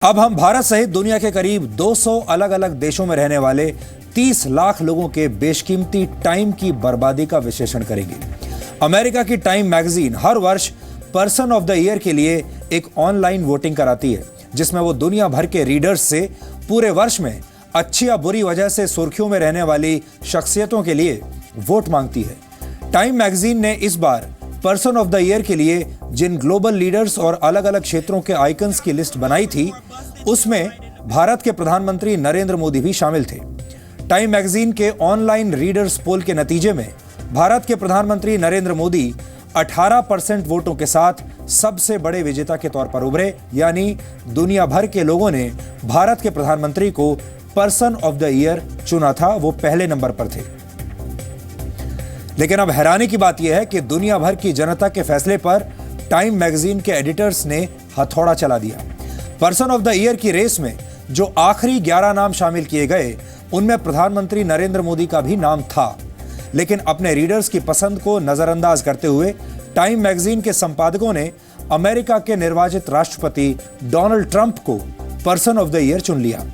अब हम भारत सहित दुनिया के करीब 200 अलग अलग देशों में रहने वाले 30 लाख लोगों के बेशकीमती टाइम की बर्बादी का विश्लेषण करेंगे। अमेरिका की टाइम मैगजीन हर वर्ष पर्सन ऑफ द ईयर के लिए एक ऑनलाइन वोटिंग कराती है, जिसमें वो दुनिया भर के रीडर्स से पूरे वर्ष में अच्छी या बुरी वजह से सुर्खियों में रहने वाली शख्सियतों के लिए वोट मांगती है। टाइम मैगजीन ने इस बार पर्सन ऑफ द ईयर के लिए जिन ग्लोबल लीडर्स और अलग अलग क्षेत्रों के आइकन्स की लिस्ट बनाई थी, उसमें भारत के प्रधानमंत्री नरेंद्र मोदी भी शामिल थे। टाइम मैगजीन के ऑनलाइन रीडर्स पोल के नतीजे में भारत के प्रधानमंत्री नरेंद्र मोदी 18% वोटों के साथ सबसे बड़े विजेता के तौर पर उभरे, यानी दुनिया भर के लोगों ने भारत के प्रधानमंत्री को पर्सन ऑफ द ईयर चुना था, वो पहले नंबर पर थे। लेकिन अब हैरानी की बात यह है कि दुनिया भर की जनता के फैसले पर टाइम मैगजीन के एडिटर्स ने हथौड़ा चला दिया। पर्सन ऑफ द ईयर की रेस में जो आखिरी 11 नाम शामिल किए गए, उनमें प्रधानमंत्री नरेंद्र मोदी का भी नाम था, लेकिन अपने रीडर्स की पसंद को नजरअंदाज करते हुए टाइम मैगजीन के संपादकों ने अमेरिका के निर्वाचित राष्ट्रपति डोनाल्ड ट्रंप को पर्सन ऑफ द ईयर चुन लिया।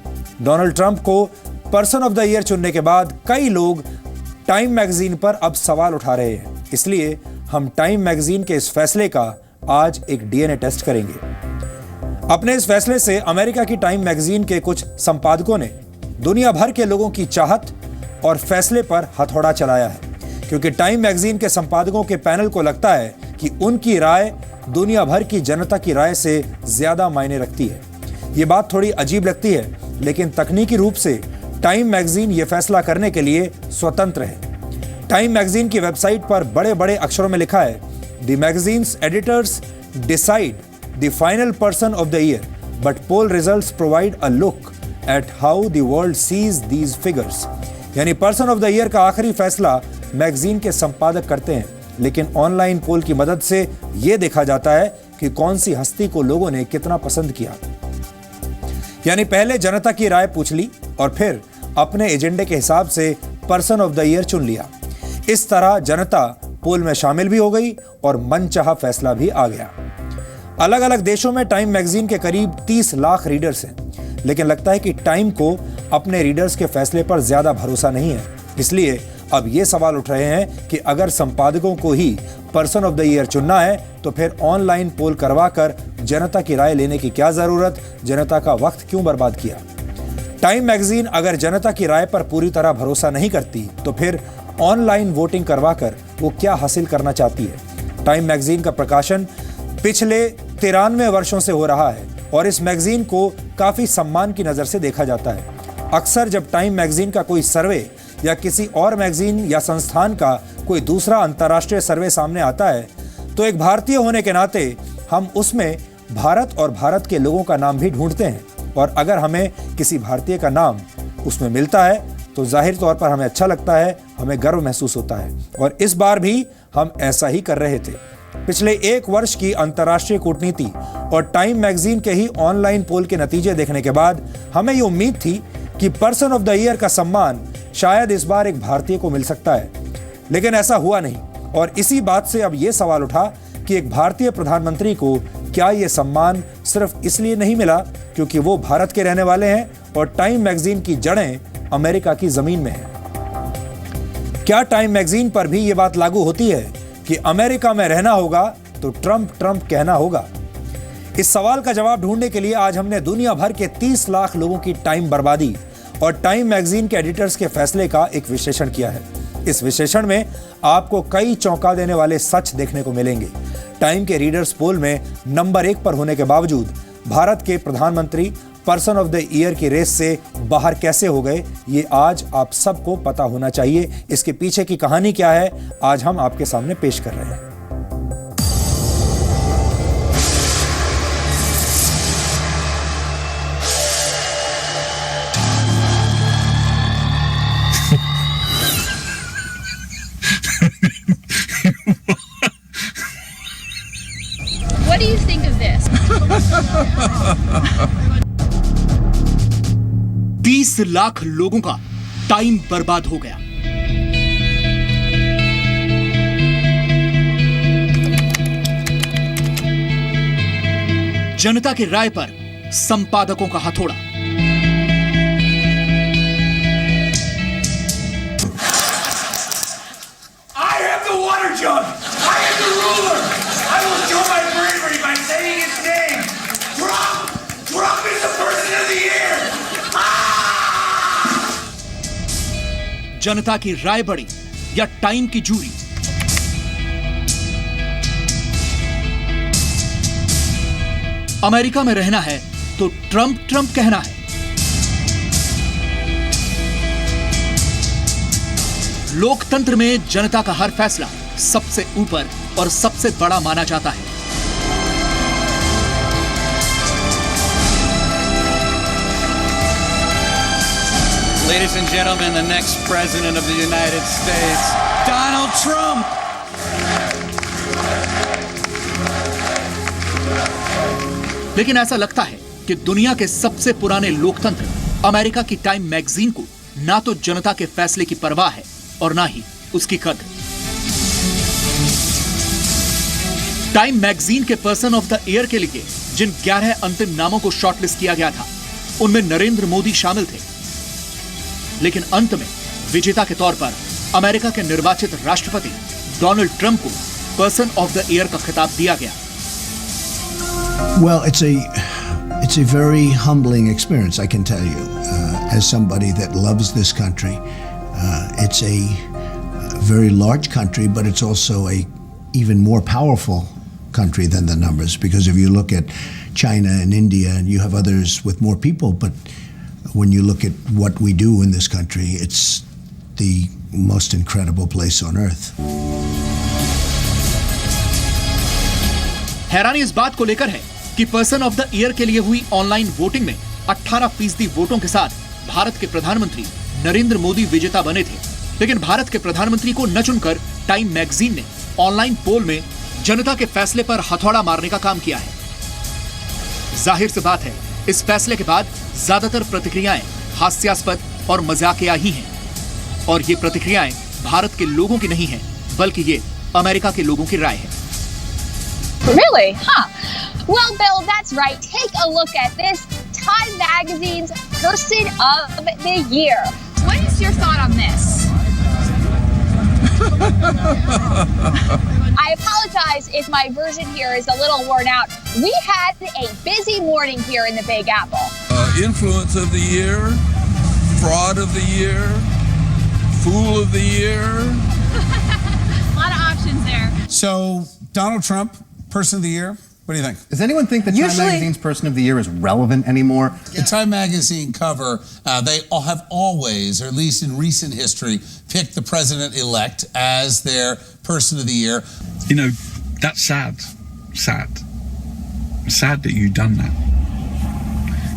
डोनाल्ड ट्रंप को पर्सन ऑफ द ईयर चुनने के बाद कई लोग टाइम मैगजीन पर अब सवाल उठा रहे हैं, इसलिए हम टाइम मैगजीन के इस फैसले का आज एक डीएनए टेस्ट करेंगे। अपने इस फैसले से अमेरिका की टाइम मैगजीन के कुछ संपादकों ने दुनिया भर के लोगों की चाहत और फैसले पर हथौड़ा चलाया है, क्योंकि टाइम मैगजीन के संपादकों के पैनल को लगता है कि उनकी राय दुनिया भर की जनता की राय से ज्यादा मायने रखती है। ये बात थोड़ी अजीब लगती है, लेकिन तकनीकी रूप से टाइम मैगजीन ये फैसला करने के लिए स्वतंत्र है। टाइम मैगजीन की वेबसाइट पर बड़े बड़े अक्षरों में लिखा है, the magazine's editors decide the final person of the year, but poll results provide a look at how the world sees these figures. यानी पर्सन ऑफ द ईयर का आखिरी फैसला मैगजीन के संपादक करते हैं, लेकिन ऑनलाइन पोल की मदद से यह देखा जाता है कि कौन सी हस्ती को लोगों ने कितना पसंद किया। यानी पहले जनता की राय पूछ ली और फिर अपने एजेंडे के हिसाब से पर्सन ऑफ द ईयर चुन लिया। इस तरह जनता पोल में शामिल भी हो गई और मनचाहा फैसला भी आ गया। अलग अलग देशों में टाइम मैगजीन के करीब 30 लाख रीडर्स हैं, लेकिन लगता है कि टाइम को अपने रीडर्स के फैसले पर ज्यादा भरोसा नहीं है। इसलिए अब ये सवाल उठ रहे हैं कि अगर संपादकों को ही पर्सन ऑफ द ईयर चुनना है, तो फिर ऑनलाइन पोल करवाकर जनता की राय लेने की क्या जरूरत, जनता का वक्त क्यों बर्बाद किया। टाइम मैगजीन अगर जनता की राय पर पूरी तरह भरोसा नहीं करती, तो फिर ऑनलाइन वोटिंग करवाकर वो क्या हासिल करना चाहती है। टाइम मैगजीन का प्रकाशन पिछले 93 वर्षों से हो रहा है और इस मैगजीन को काफी सम्मान की नजर से देखा जाता है। अक्सर जब टाइम मैगजीन का कोई सर्वे या किसी और मैगजीन या संस्थान का कोई दूसरा अंतर्राष्ट्रीय सर्वे सामने आता है, तो एक भारतीय होने के नाते हम उसमें भारत और भारत के लोगों का नाम भी ढूंढते हैं, और अगर हमें किसी भारतीय का नाम उसमें मिलता है तो जाहिर तौर पर हमें अच्छा लगता है, हमें गर्व महसूस होता है। और इस बार भी हम ऐसा ही कर रहे थे। पिछले एक वर्ष की अंतर्राष्ट्रीय कूटनीति और टाइम मैगजीन के ही ऑनलाइन पोल के नतीजे देखने के बाद हमें ये उम्मीद थी कि पर्सन ऑफ द ईयर का सम्मान शायद इस बार एक भारतीय को मिल सकता है, लेकिन ऐसा हुआ नहीं। और इसी बात से अब यह सवाल उठा कि एक भारतीय प्रधानमंत्री को क्या यह सम्मान सिर्फ इसलिए नहीं मिला क्योंकि वो भारत के रहने वाले हैं और टाइम मैगजीन की जड़ें अमेरिका की जमीन में हैं। क्या टाइम मैगजीन पर भी यह बात लागू होती है कि अमेरिका में रहना होगा तो ट्रंप ट्रंप कहना होगा? इस सवाल का जवाब ढूंढने के लिए आज हमने दुनिया भर के 30 लाख लोगों की टाइम बर्बादी और टाइम मैगजीन के एडिटर्स के फैसले का एक विश्लेषण किया है। इस विश्लेषण में आपको कई चौंका देने वाले सच देखने को मिलेंगे। टाइम के रीडर्स पोल में नंबर 1 पर होने के बावजूद भारत के प्रधानमंत्री पर्सन ऑफ द ईयर की रेस से बाहर कैसे हो गए, ये आज आप सबको पता होना चाहिए। इसके पीछे की कहानी क्या है, आज हम आपके सामने पेश कर रहे हैं। What do you think of this? 30 lakh लोगों का टाइम बर्बाद हो गया। जनता की राय पर संपादकों का हथौड़ा। I am the water jug. I am the ruler. I will show my bravery by saying his name. Trump. Trump is the person of the year. जनता की राय बड़ी या टाइम की जूरी? अमेरिका में रहना है तो ट्रंप ट्रंप कहना है। लोकतंत्र में जनता का हर फैसला सबसे ऊपर और सबसे बड़ा माना जाता है। Ladies and gentlemen, the next president of the United States, Donald Trump. लेकिन ऐसा लगता है कि दुनिया के सबसे पुराने लोकतंत्र अमेरिका की टाइम मैगजीन को ना तो जनता के फैसले की परवाह है और ना ही उसकी कद्र। टाइम मैगजीन के पर्सन ऑफ द ईयर के लिए जिन 11 अंतिम नामों को शॉर्टलिस्ट किया गया था, उनमें नरेंद्र मोदी शामिल थे। लेकिन अंत में विजेता के तौर पर अमेरिका के निर्वाचित राष्ट्रपति डोनाल्ड ट्रंप को पर्सन ऑफ द ईयर का खिताब दिया गया। Well, it's a very humbling experience, I can tell you, as somebody that loves this country. It's a very large country, but it's also a even more powerful country than the numbers, because if you look at China and India, and you have others with more people, but when you look at what we do in this country, it's the most incredible place on earth. हैरानी इस बात को लेकर है कि person of the year के लिए हुई ऑनलाइन वोटिंग में 18% वोटों के साथ भारत के प्रधानमंत्री नरेंद्र मोदी विजेता बने थे। लेकिन भारत के प्रधानमंत्री को न चुनकर टाइम मैगजीन ने ऑनलाइन पोल में जनता के फैसले पर हथौड़ा मारने का काम किया है। जाहिर सी बात है, इस फैसले के बाद ज्यादातर प्रतिक्रियाएं हास्यास्पद और मजाकिया ही हैं। और ये प्रतिक्रियाएं भारत के लोगों की नहीं हैं, बल्कि ये अमेरिका के लोगों की राय है। Really? Huh. Well, Bill, that's right. Take a look at this. Time Magazine's Person of the Year. What is your thought on this? I apologize if my version here is a little worn out. We had a busy morning here in the Big Apple. Influence of the year, fraud of the year, fool of the year. A lot of options there. So, Donald Trump, Person of the Year. What do you think? Does anyone think that Time Magazine's Person of the Year is relevant anymore? The Time Magazine cover, they all have always, or at least in recent history, picked the president-elect as their Person of the Year. You know, that's sad. Sad. Sad that you've done that.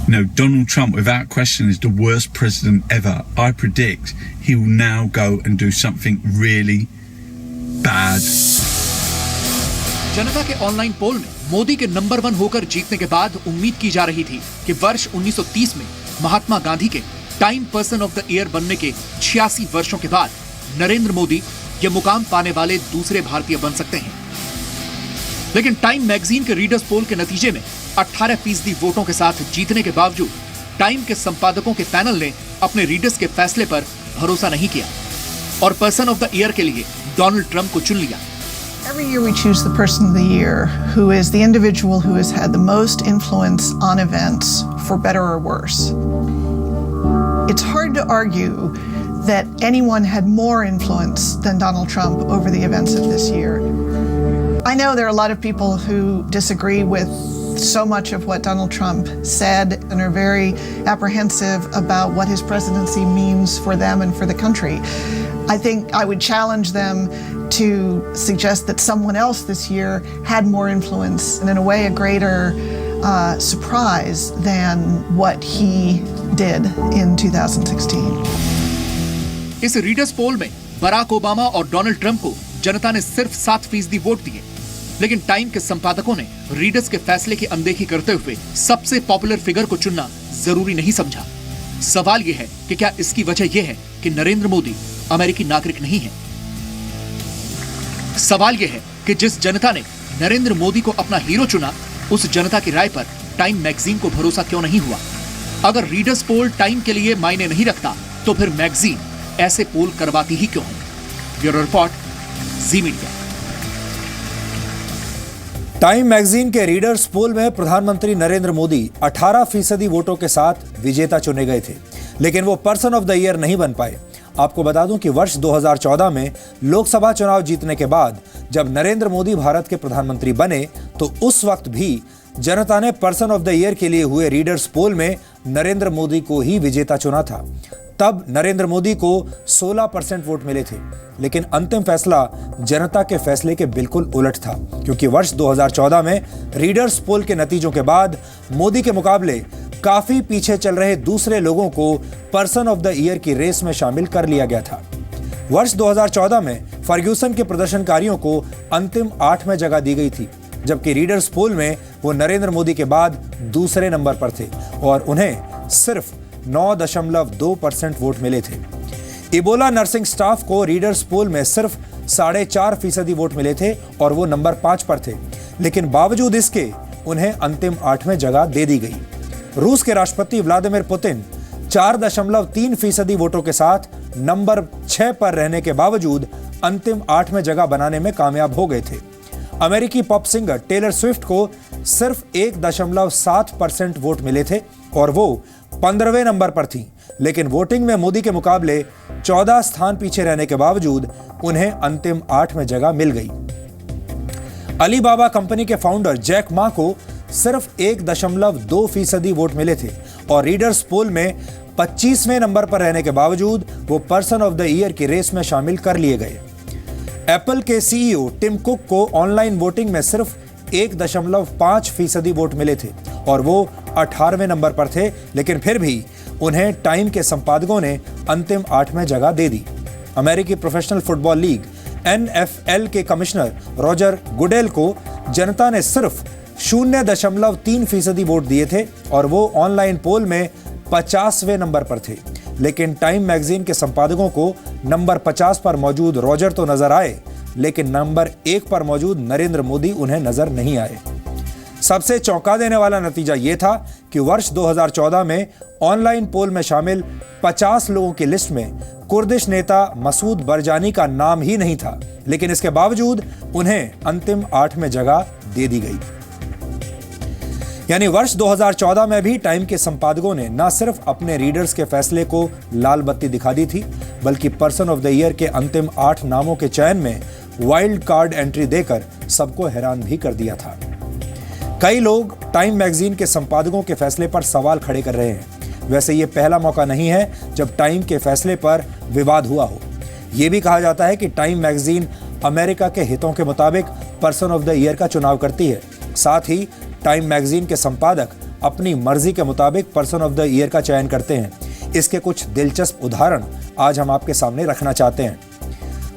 You know, Donald Trump, without question, is the worst president ever. I predict he will now go and do something really bad. जनता के online पोल में मोदी के number 1 होकर जीतने के बाद उम्मीद की जा रही थी कि वर्ष 1930 में महात्मा गांधी के time person of the year बनने के 86 वर्षों के बाद नरेंद्र मोदी यह मुकाम पाने वाले दूसरे भारतीय बन सकते हैं। लेकिन टाइम मैगजीन के रीडर्स पोल के नतीजे में 18% वोटों के साथ जीतने के बावजूद टाइम के संपादकों के पैनल ने अपने रीडर्स के फैसले पर भरोसा नहीं किया और पर्सन ऑफ द ईयर के लिए डोनाल्ड ट्रंप को चुन लिया। Every year we choose the person of the year who is the individual who has had the most influence on events, for better or worse. It's hard to argue that anyone had more influence than Donald Trump over the events of this year. I know there are a lot of people who disagree with so much of what Donald Trump said and are very apprehensive about what his presidency means for them and for the country. I think I would challenge them to suggest that someone else this year had more influence and in a way a greater surprise than what he did in 2016. इस readers पोल में Barack Obama और Donald Trump को जनता ने सिर्फ 7% vote दिए। लेकिन time के संपादकों ने रीडर्स के फैसले की अनदेखी करते हुए सबसे पॉपुलर फिगर को चुनना जरूरी नहीं समझा। सवाल यह है कि क्या इसकी वजह यह है कि नरेंद्र मोदी अमेरिकी नागरिक नहीं है? सवाल यह है कि जिस जनता ने नरेंद्र मोदी को अपना हीरो चुना, उस जनता की राय पर टाइम मैगजीन को भरोसा क्यों नहीं हुआ? अगर रीडर्स पोल टाइम के लिए मायने नहीं रखता तो फिर मैगजीन ऐसे पोल करवाती ही क्यों? ब्यूरो रिपोर्ट, जी मीडिया। टाइम मैगजीन के रीडर्स पोल में प्रधानमंत्री नरेंद्र मोदी 18% वोटों के साथ विजेता चुने गए थे, लेकिन वो पर्सन ऑफ द ईयर नहीं बन पाए। आपको बता दूं कि वर्ष 2014 में लोकसभा चुनाव जीतने के बाद जब नरेंद्र मोदी भारत के प्रधानमंत्री बने तो उस वक्त भी जनता ने पर्सन ऑफ द ईयर के लिए हुए रीडर्स पोल में नरेंद्र मोदी को ही विजेता चुना था। तब नरेंद्र मोदी को 16% वोट मिले थे, लेकिन अंतिम फैसला जनता के फैसले के बिल्कुल उलट था, क्योंकि वर्ष 2014 में रीडर्स पोल के नतीजों के बाद मोदी के मुकाबले काफी पीछे चल रहे दूसरे लोगों को पर्सन ऑफ द ईयर की रेस में शामिल कर लिया गया था। वर्ष 2014 में फर्ग्यूसन के प्रदर्शनकारियों को अंतिम 8 में जगह दी गई थी, जबकि रीडर्स पोल में वो नरेंद्र मोदी के बाद दूसरे नंबर पर थे और उन्हें सिर्फ 9.2% वोट मिले थे। इबोला नर्सिंग स्टाफ को रीडर्स पोल में सिर्फ 4.5% वोट मिले थे और वो नंबर 5 पर थे, लेकिन बावजूद इसके उन्हें अंतिम 8 में जगह दे दी गई। रूस के राष्ट्रपति व्लादिमीर पुतिन 4.3% वोटों के साथ नंबर 6 पर रहने के बावजूद अंतिम 8 में जगह बनाने में कामयाब हो गए थे। अमेरिकी पॉप सिंगर टेलर स्विफ्ट को सिर्फ 1.7% वोट मिले थे और वो 15वें नंबर पर थी, लेकिन वोटिंग में मोदी के मुकाबले 14 स्थान पीछे रहने के बावजूद उन्हें अंतिम 8 में जगह मिल गई। अलीबाबा कंपनी के फाउंडर जैक मा को सिर्फ 1.2% वोट मिले थे और रीडर्स पोल में 25वें नंबर पर रहने के बावजूद वो पर्सन ऑफ द ईयर की रेस में शामिल कर लिए गए। एप्पल के सीईओ टिम कुक को ऑनलाइन वोटिंग में सिर्फ 1.5% वोट मिले थे और वो 18वें नंबर पर थे, लेकिन फिर भी उन्हें टाइम के संपादकों ने अंतिम 8 में जगह दे दी। अमेरिकी प्रोफेशनल फुटबॉल लीग NFL के कमिश्नर रॉजर गुडेल को जनता ने सिर्फ 0.3% वोट दिए थे और वो ऑनलाइन पोल में 50वें नंबर पर थे, लेकिन टाइम मैगजीन के संपादकों को नंबर 50 पर मौजूद रॉजर तो नजर आए, लेकिन नंबर 1 पर मौजूद नरेंद्र मोदी उन्हें नजर नहीं आए। सबसे चौंका देने वाला नतीजा यह था कि वर्ष 2014 में ऑनलाइन पोल में शामिल 50 लोगों की लिस्ट में कुर्दिश नेता मसूद बरजानी का नाम ही नहीं था, लेकिन इसके बावजूद उन्हें अंतिम 8 में जगह दे दी गई। यानी वर्ष 2014 में भी टाइम के संपादकों ने न सिर्फ अपने रीडर्स के फैसले को लाल बत्ती दिखा दी थी, बल्कि पर्सन ऑफ द ईयर के अंतिम 8 नामों के चयन में वाइल्ड कार्ड एंट्री देकर सबको हैरान भी कर दिया था। कई लोग टाइम मैगजीन के संपादकों के फैसले पर सवाल खड़े कर रहे हैं। वैसे ये पहला मौका नहीं है जब टाइम के फैसले पर विवाद हुआ हो। ये भी कहा जाता है कि टाइम मैगजीन अमेरिका के हितों के मुताबिक पर्सन ऑफ द ईयर का चुनाव करती है। साथ ही टाइम मैगजीन के संपादक अपनी मर्जी के मुताबिक पर्सन ऑफ द ईयर का चयन करते हैं। इसके कुछ दिलचस्प उदाहरण आज हम आपके सामने रखना चाहते हैं।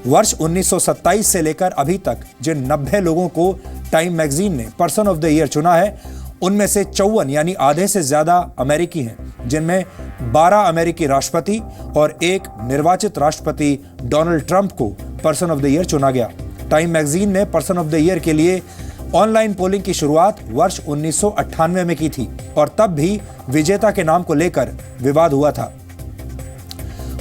वर्ष 1927 से लेकर अभी तक जिन 90 लोगों को टाइम मैगजीन ने पर्सन ऑफ द ईयर चुना है, उनमें से 54 यानी आधे से ज्यादा अमेरिकी हैं, जिनमें 12 अमेरिकी राष्ट्रपति और एक निर्वाचित राष्ट्रपति डोनाल्ड ट्रंप को पर्सन ऑफ द ईयर चुना गया। टाइम मैगजीन ने पर्सन ऑफ द ईयर के लिए ऑनलाइन पोलिंग की शुरुआत वर्ष 1998 में की थी और तब भी विजेता के नाम को लेकर विवाद हुआ था।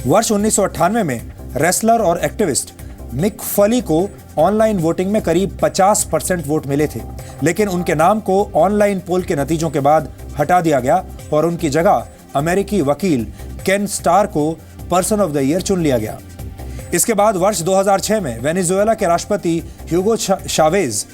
वर्ष 1998 में रेसलर और एक्टिविस्ट मिक फॉली को ऑनलाइन वोटिंग में करीब 50% वोट मिले थे, लेकिन उनके नाम को ऑनलाइन पोल के नतीजों के बाद हटा दिया गया और उनकी जगह अमेरिकी वकील केन स्टार को पर्सन ऑफ द ईयर चुन लिया गया। इसके बाद वर्ष 2006 में वेनेजुएला के राष्ट्रपति ह्यूगो चावेज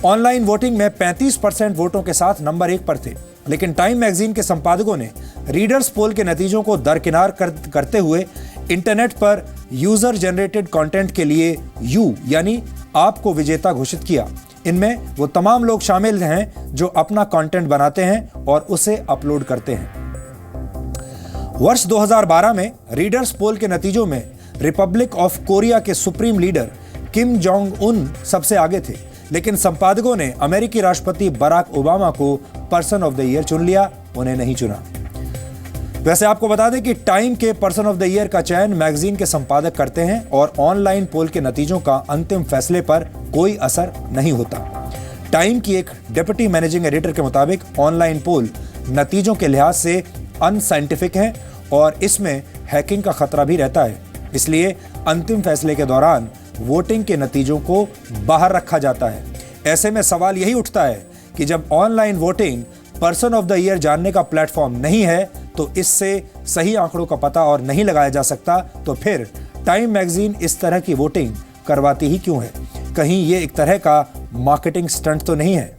ऑनलाइन वोटिंग में 35% वोटों के साथ नंबर 1 पर थे, लेकिन टाइम मैगजीन के संपादकों ने रीडर्स पोल के नतीजों को दरकिनार करते हुए इंटरनेट पर यूजर जनरेटेड कंटेंट के लिए यू यानी आपको विजेता घोषित किया। इनमें वो तमाम लोग शामिल हैं जो अपना कंटेंट बनाते हैं और उसे अपलोड करते हैं। वर्ष 2012 में रीडर्स पोल के नतीजों में रिपब्लिक ऑफ कोरिया के supreme leader Kim Jong Un सबसे आगे थे, लेकिन संपादकों ने अमेरिकी राष्ट्रपति बराक ओबामा को पर्सन ऑफ द ईयर चुन लिया, उन्हें नहीं चुना। वैसे आपको बता दें कि टाइम के पर्सन ऑफ द ईयर का चयन मैगजीन के संपादक करते हैं और ऑनलाइन पोल के नतीजों का अंतिम फैसले पर कोई असर नहीं होता। टाइम की एक डिप्टी मैनेजिंग एडिटर के मुताबिक ऑनलाइन पोल नतीजों के लिहाज से अनसाइंटिफिक है और इसमें हैकिंग का खतरा भी रहता है। इसलिए अंतिम फैसले के दौरान वोटिंग के नतीजों को बाहर रखा जाता है। ऐसे में सवाल यही उठता है कि जब online voting person of the year जानने का प्लेटफॉर्म नहीं है तो इससे सही आंकड़ों का पता और नहीं लगाया जा सकता, तो फिर टाइम मैगजीन इस तरह की वोटिंग करवाती ही क्यों है? कहीं ये एक तरह का मार्केटिंग स्टंट तो नहीं है?